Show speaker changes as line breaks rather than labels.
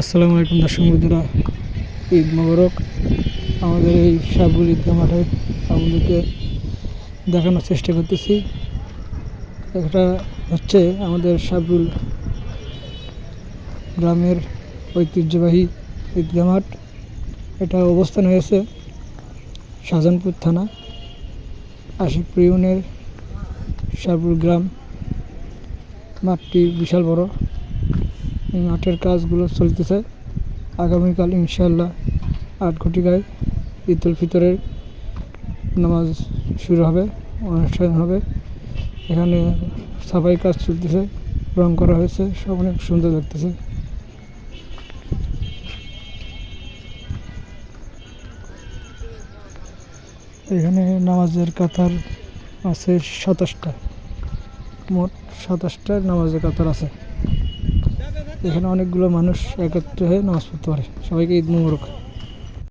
আসসালামু আলাইকুম দর্শক বন্ধুরা, ঈদ মোবারক। আমাদের এই সাবুল ঈদগাহ মাঠে আপনাদেরকে দেখানোর চেষ্টা করতেছি। এটা হচ্ছে আমাদের সাবুল গ্রামের ঐতিহ্যবাহী ঈদগাহ মাঠ। এটা অবস্থান হয়েছে শাহজাহানপুর থানা আশিকপুর ইউনিয়নের সাবুল গ্রাম। মাঠটি বিশাল বড়। এই মাঠের কাজগুলো চলতেছে। আগামীকাল ইনশাআল্লাহ 8 ঘটিকায় ঈদ উল ফিতরের নামাজ শুরু হবে, অনুষ্ঠান হবে। এখানে সাফাই কাজ চলতেছে, রং করা হয়েছে, সব অনেক সুন্দর লাগতেছে। এখানে নামাজের কাতার আছে 27টা, মোট 27টা নামাজের কাতার আছে। এখানে অনেকগুলো মানুষ একত্র হয়ে নামাজ পড়তে পারে। সবাইকে ঈদ মোবারক।